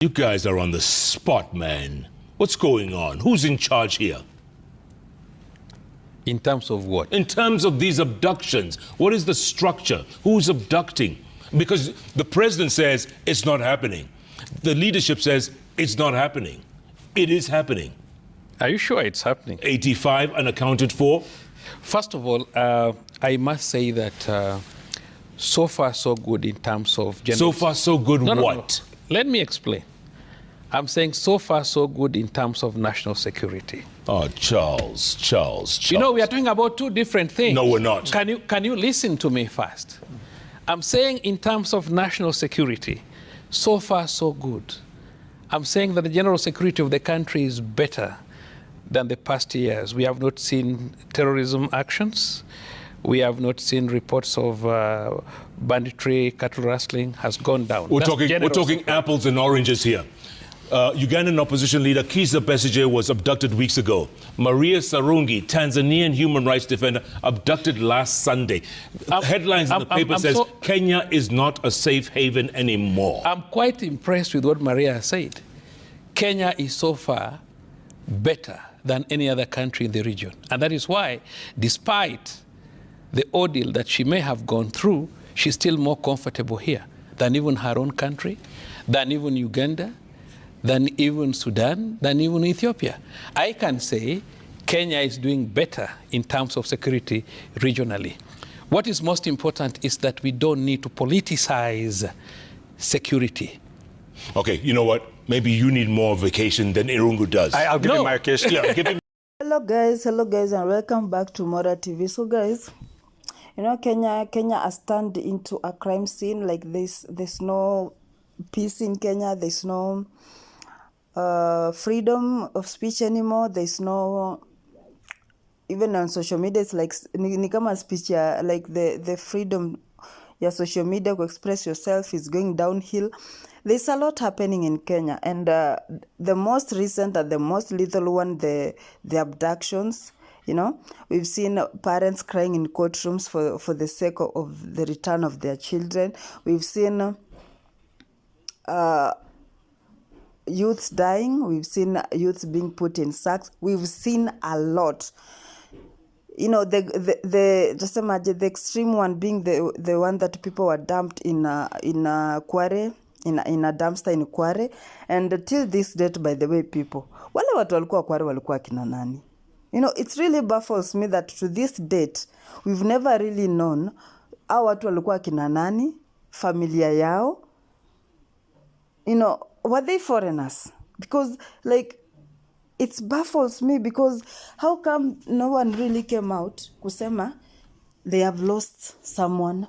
You guys are on the spot, man. What's going on? Who's in charge here? In terms of what? In terms of these abductions, what is the structure? Who's abducting? Because the president says it's not happening. The leadership says it's not happening. It is happening. Are you sure it's happening? 85 unaccounted for? First of all, I must say that so far so good in terms of general... So far so good what? No. Let me explain. I'm saying so far so good in terms of national security. Oh, Charles. You know, we are talking about two different things. No, we're not. Can you listen to me first? I'm saying in terms of national security, so far so good. I'm saying that the general security of the country is better than the past years. We have not seen terrorism actions. We have not seen reports of banditry, cattle rustling has gone down. We're talking apples and oranges here. Ugandan opposition leader Kizza Besigye was abducted weeks ago. Maria Sarungi, Tanzanian human rights defender, abducted last Sunday. Headlines in the paper says Kenya is not a safe haven anymore. I'm quite impressed with what Maria said. Kenya is so far better than any other country in the region. And that is why, despite the ordeal that she may have gone through, she's still more comfortable here than even her own country, than even Uganda, than even Sudan, than even Ethiopia. I can say Kenya is doing better in terms of security regionally. What is most important is that we don't need to politicize security. Okay, you know what? Maybe you need more vacation than Irungu does. I'll give you my case. Yeah, give him. Hello guys, and welcome back to Mora TV. So guys, you know, Kenya has turned into a crime scene. Like there's no peace in Kenya. There's no freedom of speech anymore. There's no, even on social media, it's like ni kama speech, like the freedom your social media to express yourself is going downhill. There's a lot happening in Kenya, and the most recent and the most lethal one, the abductions. You know, we've seen parents crying in courtrooms for the sake of the return of their children. We've seen youths dying. We've seen youths being put in sacks. We've seen a lot. You know, just imagine the extreme one being the one that people were dumped in Kware, in a dumpster in Kware, and till this date, by the way, people, wale watu walikuwa Kware walikuwa kina nani? You know, it really baffles me that to this date, we've never really known how watu walikuwa kina nani, familia yao. You know, were they foreigners? Because, like, it baffles me because how come no one really came out kusema they have lost someone?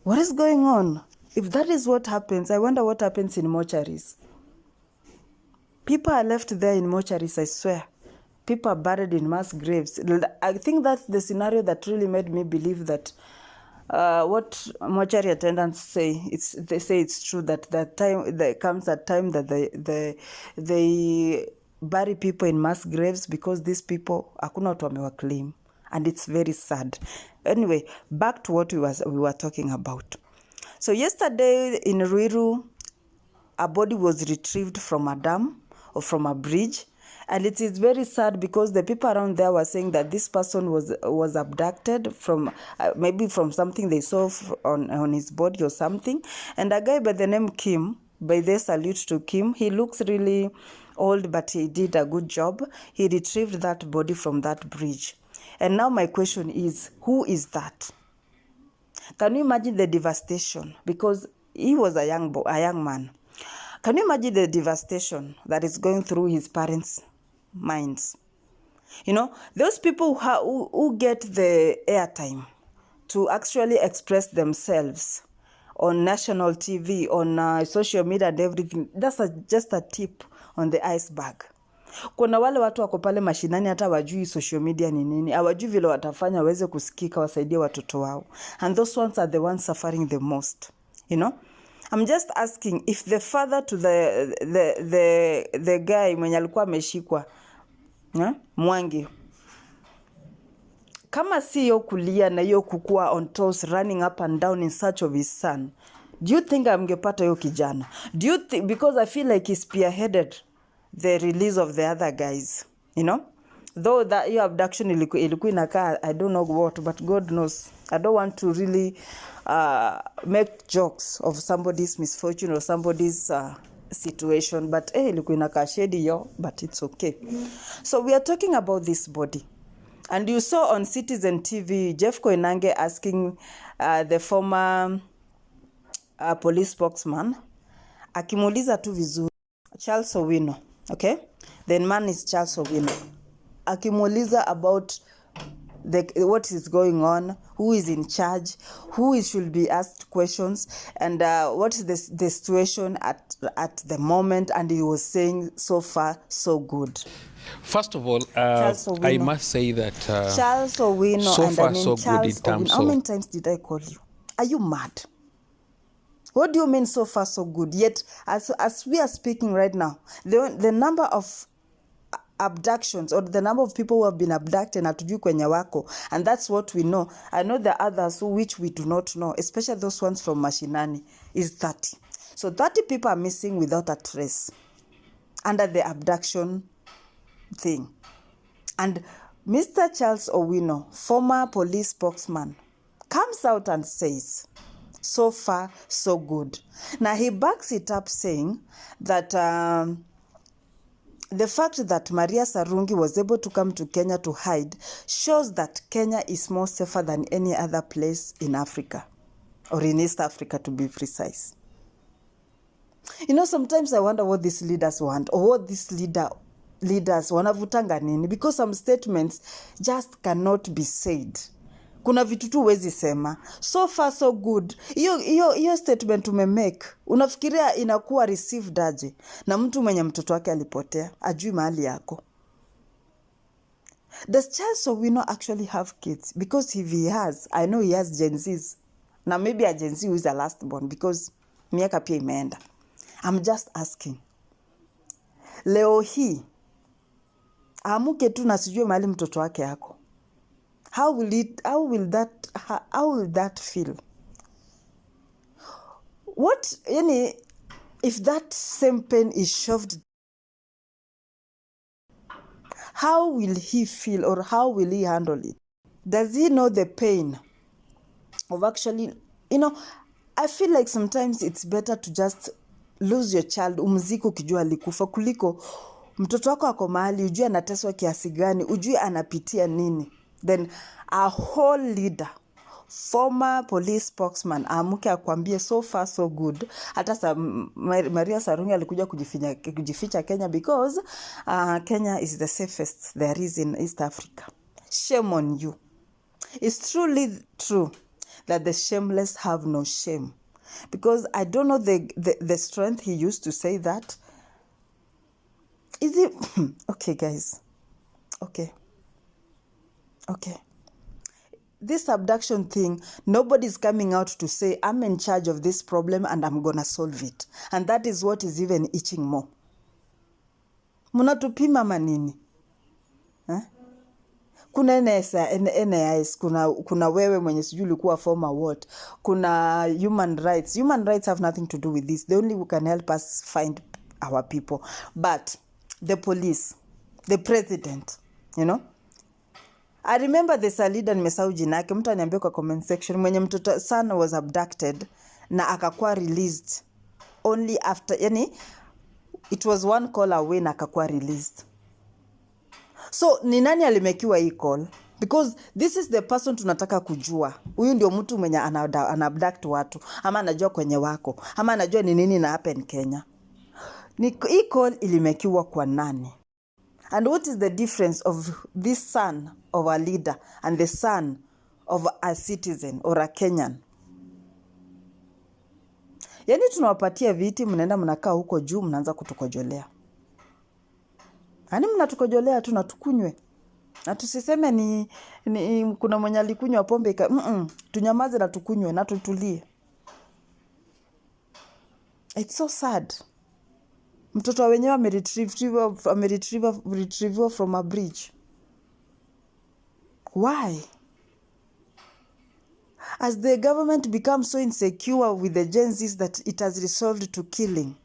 What is going on? If that is what happens, I wonder what happens in mortuaries. People are left there in mortuaries, I swear. People are buried in mass graves. I think that's the scenario that really made me believe that what mortuary attendants say, they say it's true that there comes a time that they bury people in mass graves because these people hakuna watu wamewaclaim, and it's very sad. Anyway, back to what we were talking about. So yesterday in Ruiru, a body was retrieved from a dam or from a bridge. And it is very sad because the people around there were saying that this person was abducted from maybe from something they saw on his body or something. And a guy by the name Kim, by the salute to Kim, he looks really old, but he did a good job. He retrieved that body from that bridge. And now my question is, who is that? Can you imagine the devastation? Because he was a young man. Can you imagine the devastation that is going through his parents' minds? You know, those people who get the airtime to actually express themselves on national TV, on social media and everything, that's just a tip on the iceberg. Kuna wale watu wako pale mashinani hata wajui social media ni nini, hawajui vile watafanya waweze kusikika wasaidie watoto wao. And those ones are the ones suffering the most, you know? I'm just asking if the father to the guy mwenye alikuwa ameshikwa Mwangi, kama si yo kulia na yo kukua on toes running up and down in search of his son, Do you think amgepata hiyo kijana? Do you think, because I feel like he spearheaded the release of the other guys, you know? Though that your abduction ilikuwa inakaa, I don't know what, but God knows. I don't want to really make jokes of somebody's misfortune or somebody's situation, but ilikuwa inakaa shady yo, but it's okay. So we are talking about this body. And you saw on Citizen TV, Jeff Koinange asking the former police spokesman, akimuuliza tu vizuri, Charles Owino, okay? The man is Charles Owino. Akimuuliza about what is going on, who is in charge, should be asked questions, and what is the situation at the moment, and he was saying so far so good. First of all, I must say that Charles Owino, so and far I mean so Charles good in terms Owino. How many times did I call you? Are you mad? What do you mean so far so good? Yet, as we are speaking right now, the number of abductions or the number of people who have been abducted hatujui kwenye wako, and that's what we know. I know the others which we do not know, especially those ones from Mashinani, is 30. So 30 people are missing without a trace under the abduction thing. And Mr. Charles Owino, former police spokesman, comes out and says, so far, so good. Now, he backs it up saying that the fact that Maria Sarungi was able to come to Kenya to hide shows that Kenya is more safer than any other place in Africa, or in East Africa to be precise. You know, sometimes I wonder what these leaders want, or what these leaders wanavutanga nini, because some statements just cannot be said. Kuna vitu tu huwezi sema. So far so good. Hiyo statement umemake, unafikiria inakuwa received aje na mtu mwenye mtoto wake alipotea, ajui mahali yako? Does Charles Owino actually have kids? Because if he has, I know he has Gen Zs. Na maybe a Gen Z who is a last born, because miaka pia imeenda. I'm just asking. Leo hii amuke tu na sijue mahali mtoto wake yako. How will that feel? What, if that same pain is shoved, how will he feel, or how will he handle it? Does he know the pain of actually, I feel like sometimes it's better to just lose your child, umziko ukijua alikufa, kuliko mtoto wako ako mahali ujue anateswa kiasi gani, ujue anapitia nini. Then a whole leader, former police spokesman, amuke akwambie so far so good. Hata Maria Sarungi alikuja kujificha Kenya because Kenya is the safest there is in East Africa. Shame on you. It's truly true that the shameless have no shame. Because I don't know the strength he used to say that. Is it? Okay, guys. Okay. This abduction thing, nobody's coming out to say, I'm in charge of this problem and I'm gonna solve it. And that is what is even itching more. Munatupima manini? Kuna NIS, kuna wewe mwenye sijui ulikuwa former what. Kuna human rights. Human rights have nothing to do with this. They only can help us find our people. But the police, the president, I remember there's a leader nimesahau jina yake, mtu aniambia kwa comment section, mwenye mtoto son was abducted na akakuwa released only after, it was one call away na akakuwa released. So ni nani alimekiwa hii call? Because this is the person tunataka kujua. Huyu ndio mtu mwenye anabduct watu, ama anajua kwenye wako, ama anajua ni nini na happen Kenya. Hii call ilimekiwa kwa nani? And what is the difference of this son of a leader and the son of a citizen or a Kenyan? Tunawapatia viti, mnaenda mnakaa huko juu, mnaanza kutukojolea. Mnatukojolea tu na tukunywe. Na tusiseme ni kuna mwenye alikunywa pombe tunyamaze na tukunywe na tutulie. It's so sad. Mtoto wenyewe ameretrieve from a bridge. Why? As the government becomes so insecure with the Gen Zs that it has resolved to killing.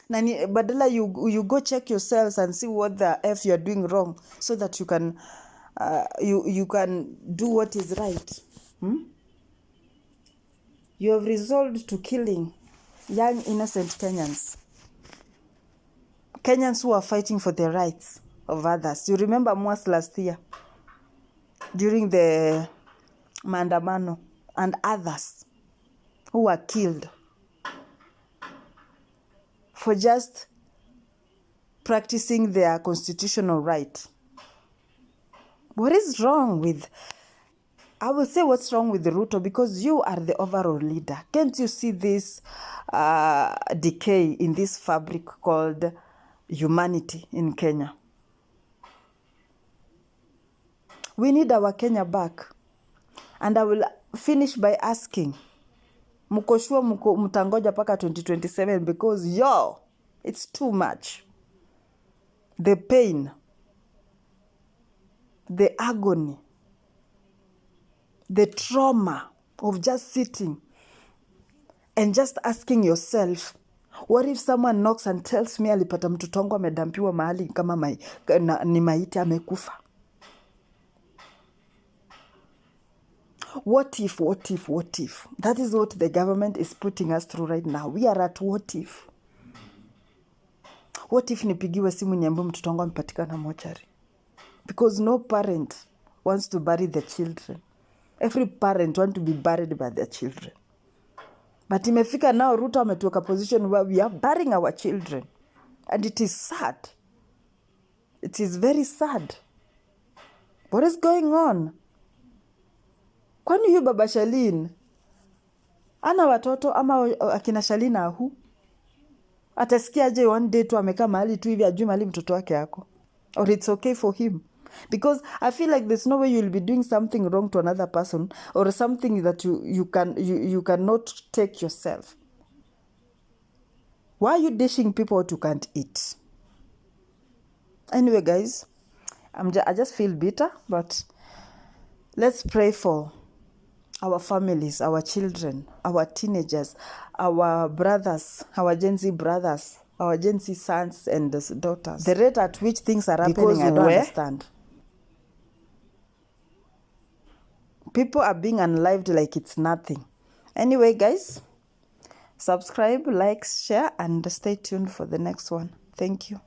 Badala, you go check yourselves and see what the F you're doing wrong so that you can you can do what is right. You have resolved to killing young innocent Kenyans. Kenyans who are fighting for the rights of others. You remember Mwas last year during the maandamano and others who were killed for just practicing their constitutional right. What is wrong with, I will say what's wrong with Ruto, because you are the overall leader. Can't you see this decay in this fabric called humanity in Kenya? We need our Kenya back. And I will finish by asking, mkoshua mtangoja paka 2027, because it's too much. The pain, the agony, the trauma of just sitting and just asking yourself, what if someone knocks and tells me alipata mtoto wangu amedampiwa mahali kama ni maiti amekufa? What if? That is what the government is putting us through right now. We are at what if. What if nipigiwe simu niambiwe mtoto wangu amepatikana mochari? Because no parent wants to bury their children. Every parent wants to be buried by their children. But imefika now, Ruto ametuweka position where we are burying our children. And it is sad. It is very sad. What is going on? Kwani huyu baba Shalin ana watoto ama akina Shalin ahu? Atasikia aje one day tu amekaa mahali tu hivi ajui mahali mtoto wake yako? Or it's okay for him? Because I feel like there's no way you'll be doing something wrong to another person or something that you cannot take yourself. Why are you dishing people what you can't eat? Anyway, guys, I just feel bitter, but let's pray for our families, our children, our teenagers, our brothers, our Gen Z brothers, our Gen Z sons and daughters. The rate at which things are happening, I don't understand. People are being unlived like it's nothing. Anyway, guys, subscribe, like, share, and stay tuned for the next one. Thank you.